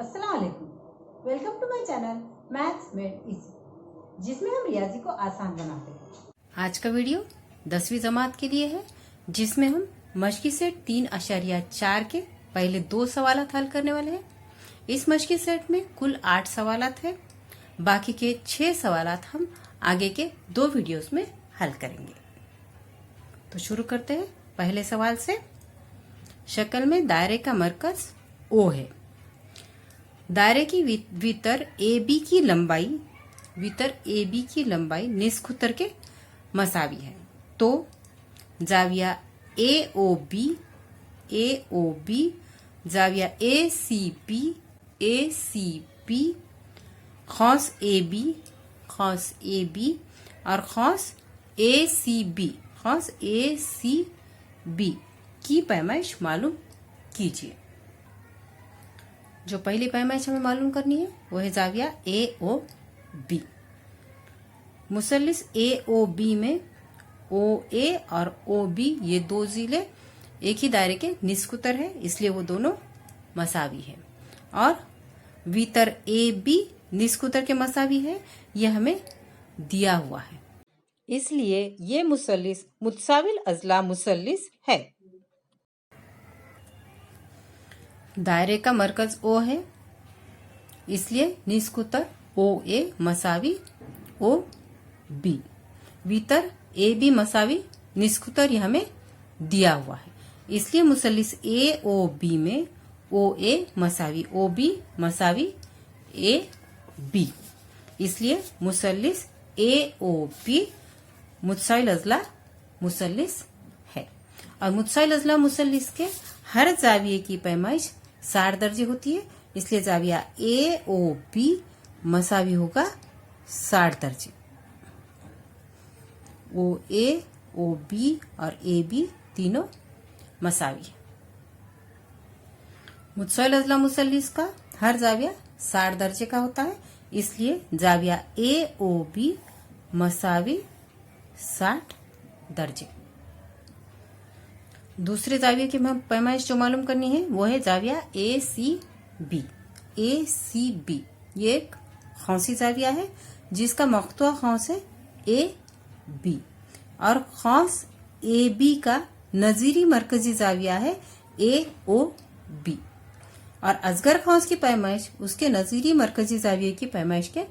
अस्सलाम वालेकुम। Welcome to my channel maths made easy, जिसमें हम रियाजी को आसान बनाते हैं। आज का वीडियो 10वीं जमात के लिए है, जिसमें हम मशकी सेट 3.4 के पहले 2 सवालात हल करने वाले हैं। इस मशकी सेट में कुल 8 सवालात है। बाकी के 6 सवालात हम आगे के 2 वीडियोस में हल करेंगे। तो शुरू करते हैं पहले सवाल से। शक्ल में दायरे का मरकज O है। दायरे की वितर AB की लंबाई निस्फ उत्तर के मसावी है। तो जाविया AOB, जाविया ACB, खौस AB और खौस ACB की पैमाइश मालूम कीजिए। जो पहली पैमाइश हमें मालूम करनी है वो है जाविया AOB। मुसल्लिस AOB में OA और OB ये 2 जिले एक ही दायरे के निस्फ उत्तर है, इसलिए वो दोनों मसावी है। और वितर AB निस्फ उत्तर के मसावी है, ये हमें दिया हुआ है, इसलिए ये मुसल्लिस मुतसाविल अजला मुसल्लिस है। दायरे का मरकज O है, इसलिए निस्फ उत्तर OA मसावी OB। वितर AB मसावी निस्फ उत्तर यह हमें दिया हुआ है, इसलिए मुसल्लिस AOB में OA मसावी OB मसावी AB, इसलिए मुसल्लिस AOB मुतसाविल अजला मुसल्लिस है। और मुतसाविल अजला मुसल्लिस के हर जाविये की पैमाइश 60 दर्जे होती है, इसलिए जाविया AOB मसावी होगा 60 दर्जे। OA, OB और AB तीनों मसावी है। मुतसाविल अजला मुसल्लिस का हर जाविया 60 दर्जे का होता है, इसलिए जाविया AOB मसावी 60 दर्जे। दूसरे जाविये की पैमाइश जो मालूम करनी है वो है जाविया ACB। ये एक खौसी जाविया है जिसका मख्तुआ खौस है AB, और खौस AB का नजीरी मरकजी जाविया है AOB, और असगर खौस की पैमाइश उसके नजीरी मरकजी जाविये की पैमाइश के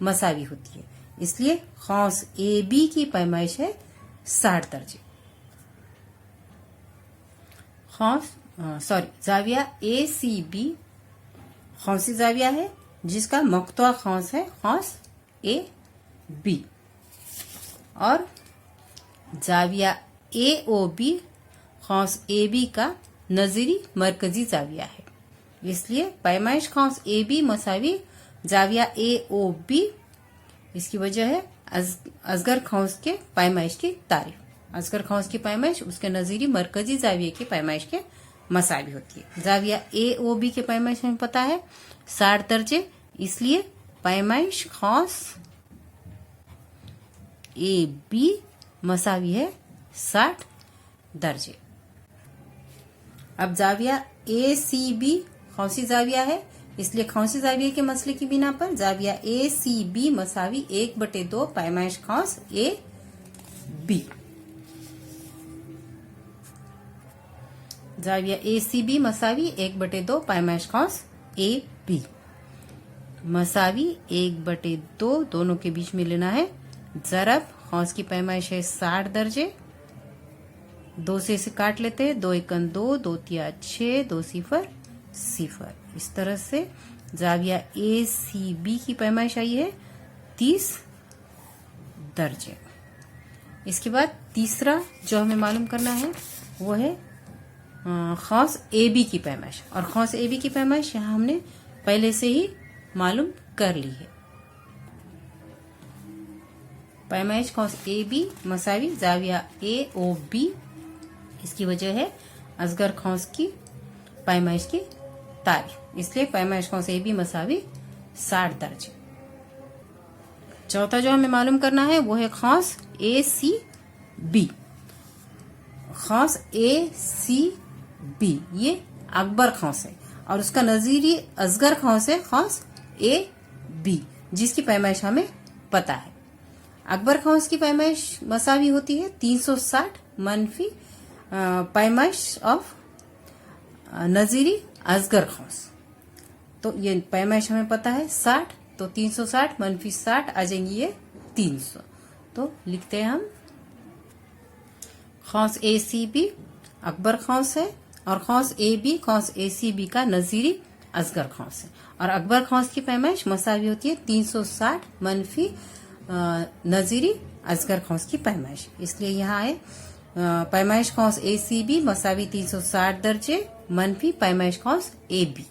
मसावी होती है, इसलिए खौस AB की पैमाइश है 60 दर्जे। जाविया ACB खौसी जाविया है जिसका मख्तुआ खौस है खौस AB, और जाविया AOB खौस AB का नजीरी मरकजी जाविया है, इसलिए पैमाइश खौस AB मसावी जाविया AOB। इसकी वजह है असगर खौस के पैमाइश की तारीफ। असगर खौस की पैमाइश उसके नजीरी मरकजी जाविये की पैमाइश के मसावी होती है। जाविया AOB के पैमाइश हमें पता है 60 दर्जे, इसलिए पैमाइश खौस AB मसावी है 60 दर्जे। अब जाविया ACB खौसी जाविया है, इसलिए खौसी जाविये के मसले की बिना पर जाविया ACB मसावी 1/2 पैमाइश खौस AB। जाविया ACB मसावी 1/2 पैमाइश खौस AB। मसावी 1/2 दोनों के बीच में लेना है जरब। खौस की पैमाइश है 60 दर्जे, 2 से इसे काट लेते हैं, 2 एकन 2, 2 तिया 6, 2 सिफर 0। इस तरह से जाविया ACB की पैमाइश आई है 30 दर्जे। इसके बाद तीसरा जो हमें मालूम करना है वो है खौस AB की पैमाइश, और खौस AB की पैमाइश यहाँ हमने पहले से ही मालूम कर ली है। पैमाइश खौस AB मसावी जाविया AOB, इसकी वजह है असगर खौस की पैमाइश की तारीफ, इसलिए पैमाइश खौस AB मसावी 60 दर्जे। चौथा जो हमें मालूम करना है वो है खौस ACB। खौस ACB ये अकबर खौस है, और उसका नजीरी असगर खौस है खौस ए बी, जिसकी पैमाइश हमें पता है। अकबर खौस की पैमाइश मसावी होती है 360 मनफी पैमाइश ऑफ नजीरी असगर खौस। तो ये पैमाइश हमें पता है 60, तो 360 मनफी 60 आ जाएंगी ये 300। तो लिखते हैं हम खौस ए सी बी अकबर खौस है और खौस A B खौस A C B का नजीरी असगर खौस है, और अकबर खौस की पैमाइश मसावी होती है 360 मनफी नजीरी असगर खौस की पैमाइश। इसलिए यहाँ है पैमाइश खौस ए सी बी मसावी 360 दर्जे मनफी पैमाइश खौस ए बी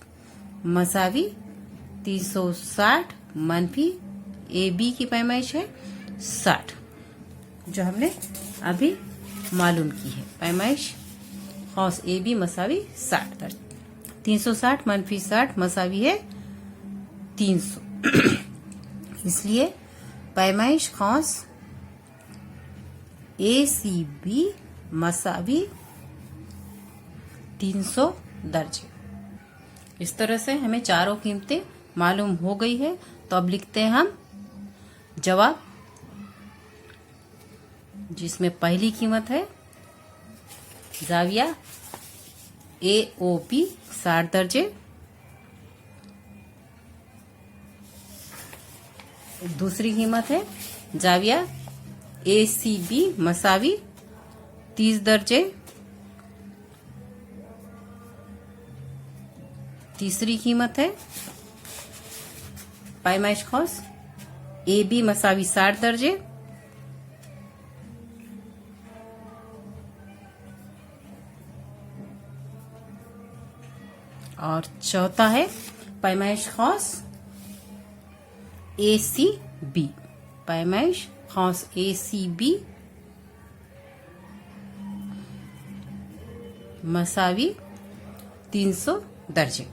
मसावी 360 मनफी ए बी की पैमाइश है 60, जो हमने अभी मालूम की है। पैमाइश खौस ए बी मसावी 60 दर्जे, 360 मनफी 60 मसावी है 300। इसलिए पैमाइश खौस ए सी बी मसावी 300 दर्जे। इस तरह से हमें चारों कीमतें मालूम हो गई है। तो अब लिखते हैं हम जवाब, जिसमें पहली कीमत है जाविया ए ओ पी 60 दर्जे, दूसरी कीमत है जाविया ए सी बी मसावी 30 दर्जे, तीसरी कीमत है पैमाइश खौस ए बी मसावी 60 दर्जे, और चौथा है पैमाइश खौस ए सी बी, पैमाइश खौस ए सी बी मसावी 300 दर्जे।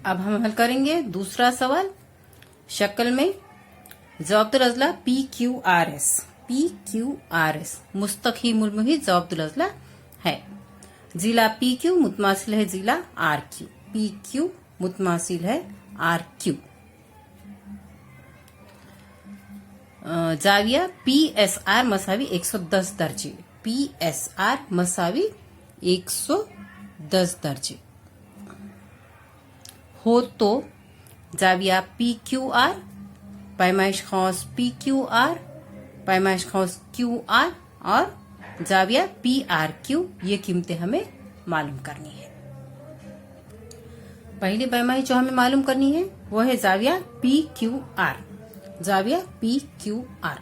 अब हम हल करेंगे दूसरा सवाल शक्ल में। जवाबुल अजला पी क्यू आर एस मुस्तकीमुल मुहित जवाबुल अजला है। जिला पी क्यू मुतमासिल है जिला आर क्यू, पी क्यू मुतमासिल है आर क्यू। जाविया पी एस आर मसावी 110 दर्जे, पी एस आर मसावी 110 दर्जे हो तो जाविया पी क्यू आर पैमाइश खौस पी क्यू आर पैमाइश खौस क्यू आर और जाविया पी आर क्यू, ये कीमतें हमें मालूम करनी है। पहली पैमाइश जो हमें मालूम करनी है वो है जाविया पी क्यू आर, जाविया पी क्यू आर।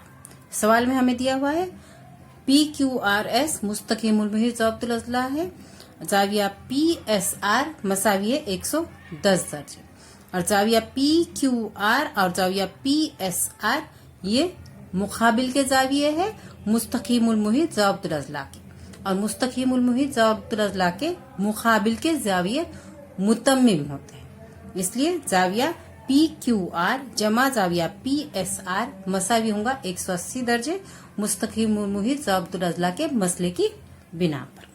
सवाल में हमें दिया हुआ है पी क्यू आर एस मुस्तकीमुल मुहित जवाबुल अजला है, जाविया पी एस आर मसावी है 110 दर्जे, और जाविया पी क्यू आर और जाविया पी एस आर ये मुकाबिल के जाविये है मुस्तकीमुल मुहित जवाबुल अजला के, और मुस्तकीमुल मुहित जवाबुल अजला के मुकाबिल के जाविये मुतम्मिम होते हैं। इसलिए जाविया पी क्यू आर जमा जाविया पी एस आर मसावी होगा 180 दर्जे मुस्तकीमुल मुहित जवाबुल अजला के मसले की बिना पर।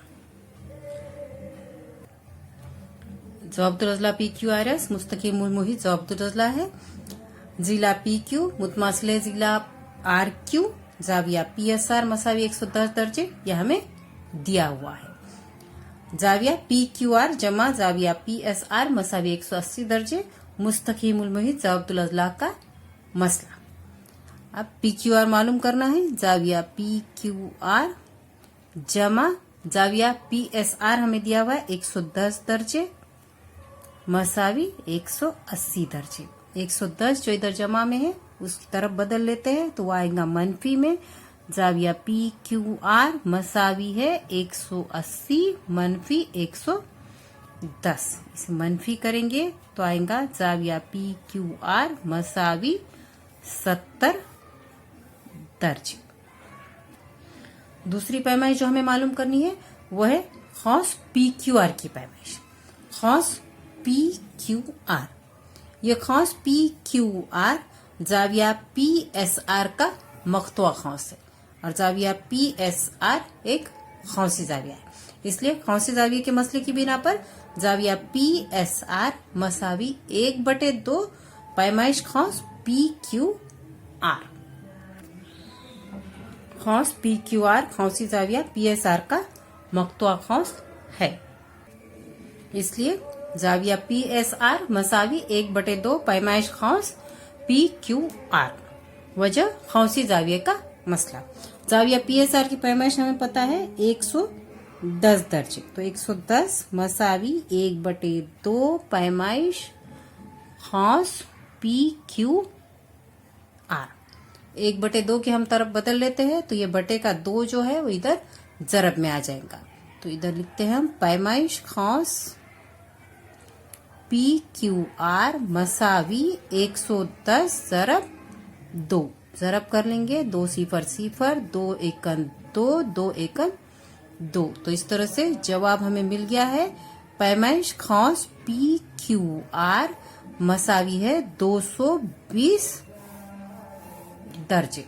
जवाबुल अजला पी क्यू आर एस मुस्तकीमुल मुहित जवाबुल अजला है। जिला पी क्यू मुतमासिल जिला आर क्यू जाविया पी एस आर मसावी 110 दर्जे, यह हमें दिया हुआ है। जाविया पी क्यू आर जमा जाविया पी एस आर मसावी 180 दर्जे मुस्तकीमुल मुहित जवाबुल अजला का मसला। अब पी क्यू आर मालूम करना है। जाविया पी क्यू आर जमा जाविया पी एस आर हमें दिया हुआ है 110 दर्जे मसावी 180 दर्जे। 110 जो इधर जमा में है उसकी तरफ बदल लेते हैं तो वो आएगा मनफी में। जाविया पी क्यू आर मसावी है 180 मनफी 110, इसे मनफी करेंगे तो आएगा जाविया पी क्यू आर मसावी 70 दर्जे। दूसरी पैमाइश जो हमें मालूम करनी है वो है खौस पी क्यू आर की पैमाइश। खौस पी क्यू आर, ये खौस पी क्यू आर जाविया पी एस आर का मख्तुआ खौस है, और जाविया पी एस आर एक खौसी जाविया है। इसलिए खौसी जाविये के मसले की बिना पर जाविया PSR मसावी 1/2 पैमाइश खौस PQR। खौस PQR खौसी जाविया PSR का मकतुआ खौस है। इसलिए जाविया PSR मसावी 1/2 पैमाइश खौस PQR। वजह खौसी जाविये का मसला। जाविया PSR की पैमाइश हमें पता है 110 दर्जे, तो 110 मसावी 1/2 पैमाइश खौस PQR। 1/2 के हम तरफ बदल लेते हैं तो ये बटे का 2 जो है वो इधर जरब में आ जाएगा। तो इधर लिखते हैं हम पैमाइश खौस PQR मसावी 110 जरब 2। जरब कर लेंगे 2 0 0 2 1 2 2 1 2। तो इस तरह से जवाब हमें मिल गया है पैमाइश खौस PQR मसावी है 220 दर्जे।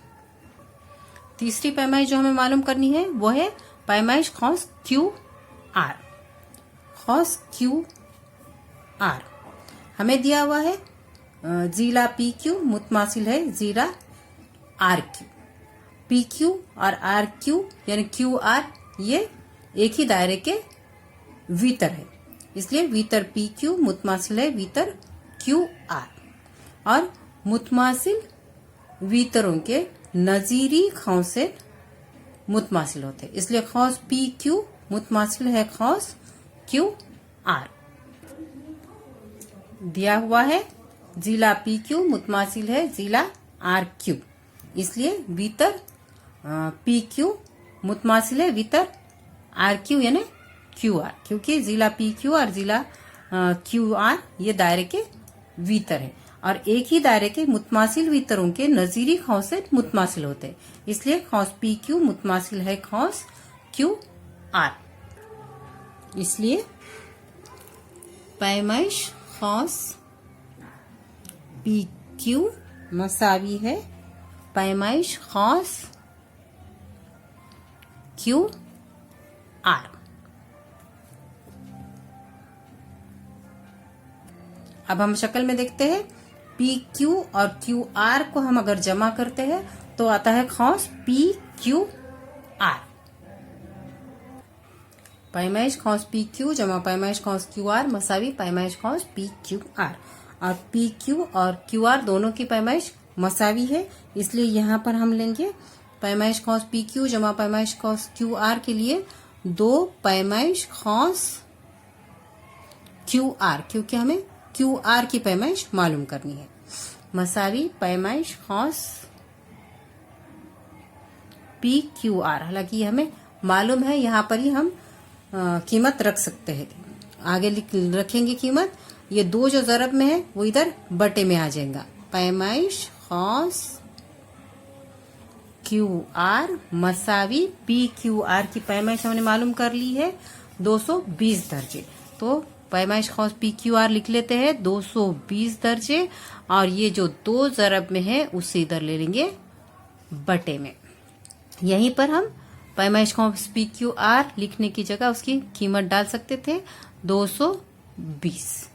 तीसरी पैमाइश जो हमें मालूम करनी है वो है पैमाइश खौस QR। खौस QR हमें दिया हुआ है जीला PQ मुतमासिल है जीला RQ। PQ और RQ यानी QR ये एक ही दायरे के भीतर है, इसलिए भीतर PQ मुतमासिल है भीतर QR। और मुतमासिल भीतरों के नजीरी खौसे मुतमासिल होते, इसलिए खौस PQ मुतमासिल है खौस QR। दिया हुआ है जिला PQ मुतमासिल है जिला RQ, इसलिए भीतर PQ मुतमासिल है भीतर RQ यानी QR, क्योंकि जिला PQ और जिला QR ये दायरे के भीतर है और एक ही दायरे के मुतमासिल भीतरों के नजीरी खौसे मुतमासिल होते हैं, इसलिए खौस PQ मुतमासिल है खौस QR। इसलिए पैमाइश खौस PQ मसावी है पैमाइश खौस QR। अब हम शक्ल में देखते हैं PQ और QR को हम अगर जमा करते हैं तो आता है खौस PQR। पैमाइश खौस PQ जमा पैमाइश खौस QR मसावी पैमाइश खौस PQR। और PQ और QR दोनों की पैमाइश मसावी है, इसलिए यहाँ पर हम लेंगे पैमाइश खौस PQ जमा पैमाइश खौस QR के लिए 2 पैमाइश खौस QR, क्योंकि हमें QR की पैमाइश मालूम करनी है। मसावी पैमाइश खौस PQR। हालांकि हमें मालूम है, यहाँ पर ही हम कीमत रख सकते हैं। आगे रखेंगे कीमत, ये 2 जो जरब में है वो इधर बटे में आ जाएगा। पैमाइश खौस QR मसावी PQR की पैमाइश हमने मालूम कर ली है 220 दर्जे। तो पैमाइश खौस PQR लिख लेते हैं 220 दर्जे, और ये जो 2 जरब में है उससे इधर ले लेंगे बटे में। यहीं पर हम पैमाइश खौस PQR लिखने की जगह उसकी कीमत डाल सकते थे 220।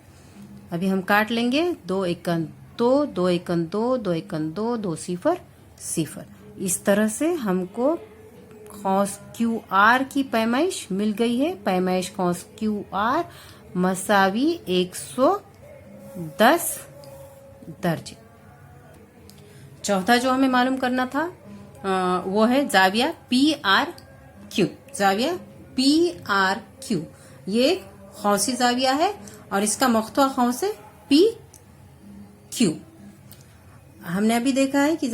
अभी हम काट लेंगे 2 1 2 2 1 2 2 1 2 2 0 0। इस तरह से हमको खौस QR की पैमाइश मिल गई है। पैमाइश खौस QR मसावी 110 दर्जे। चौथा जो हमें मालूम करना था वो है जाविया PRQ। जाविया PRQ ये एक खौसी जाविया है और इसका मख्तुआ खौस है PQ। हमने अभी देखा है कि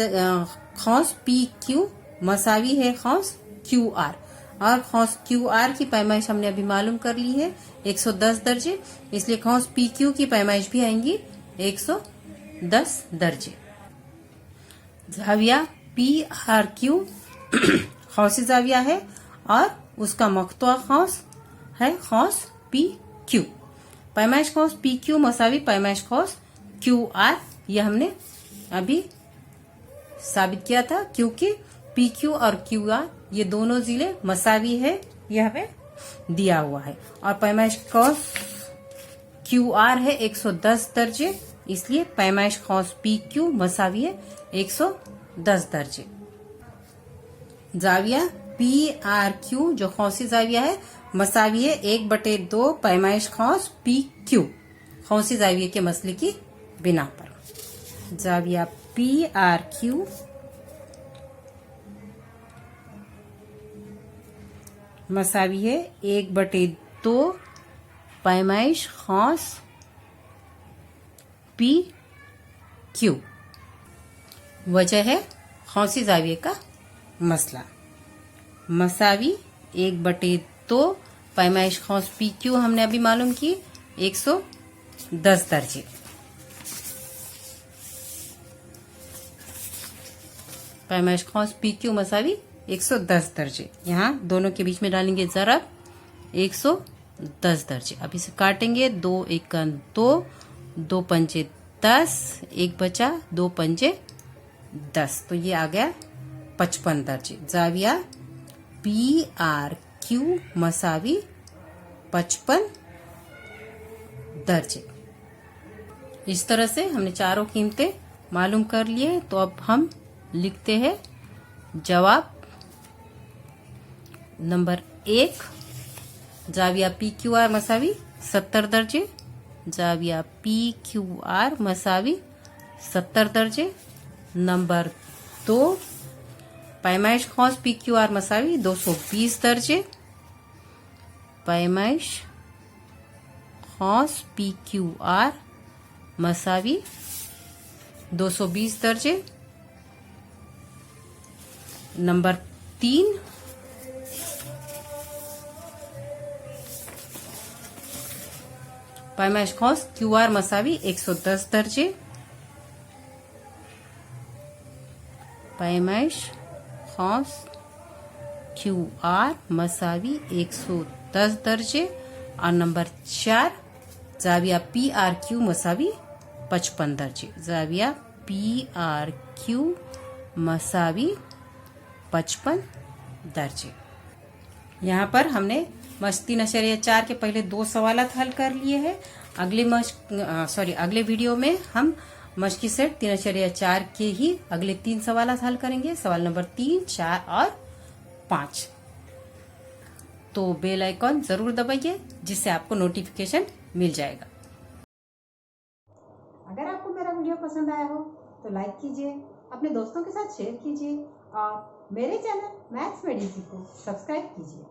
खौस PQ मसावी है खौस QR, और खौस QR की पैमाइश हमने अभी मालूम कर ली है 110 दर्जे, इसलिए खौस PQ की पैमाइश भी आएंगी 110 दर्जे। जाविया PRQ खौसी जाविया है और उसका मख्तुआ खौस है खौस PQ। पैमाइश खौस PQ मसावी पैमाइश खौस QR, यह हमने अभी साबित किया था, क्योंकि PQ और QR ये दोनों जिले मसावी है यह हमें दिया हुआ है। और पैमाइश कॉस QR है 110 दर्जे, इसलिए पैमाइश कॉस PQ मसावी है 110 दर्जे। जाविया PRQ जो खौसी जाविया है मसावी है 1/2 पैमाइश कॉस PQ, खौसी जाविये के मसले की बिना पर। जाविया PRQ मसावी है 1/2 पैमाइश कॉस PQ। वजह है खौसी जाविये का मसला। मसावी 1/2 पैमाइश कॉस PQ हमने अभी मालूम की 110 दर्जे। पैमाइश कॉस PQ मसावी 110 दर्जे। यहाँ दोनों के बीच में डालेंगे ज़रब 110 दर्जे। अब इसे काटेंगे, 2 एकन 2, 2 पंजे 10, 1 बचा, 2 पंजे 10, तो ये आ गया 55 दर्जे। जाविया PRQ मसावी 55 दर्जे। इस तरह से हमने चारों कीमतें मालूम कर लिए। तो अब हम लिखते हैं जवाब नंबर 1। जाविया PQR मसावी 70 दर्जे। जाविया PQR मसावी 70 दर्जे। नंबर 2 पैमाइश कॉस PQR मसावी 220 दर्जे। पैमाइश कॉस PQR मसावी 220 दर्जे। नंबर 3 पैमाइश कॉस QR मसावी 110 दर्जे। पैमाइश कॉस QR मसावी 110 दर्जे। और नंबर 4 जाविया PRQ मसावी 55 दर्जे। जाविया PRQ मसावी 55 दर्जे। यहाँ पर हमने मश्क 3.4 के पहले 2 सवालात हल कर लिए हैं। अगले वीडियो में हम मश्की सेट 3.4 के ही अगले 3 सवालात हल करेंगे, सवाल नंबर 3, 4 और 5। तो बेल आइकॉन जरूर दबाइए जिससे आपको नोटिफिकेशन मिल जाएगा। अगर आपको मेरा वीडियो पसंद आया हो तो लाइक कीजिए, अपने दोस्तों के साथ शेयर कीजिए और मेरे चैनल मैथ्स मेड इजी को सब्सक्राइब कीजिए।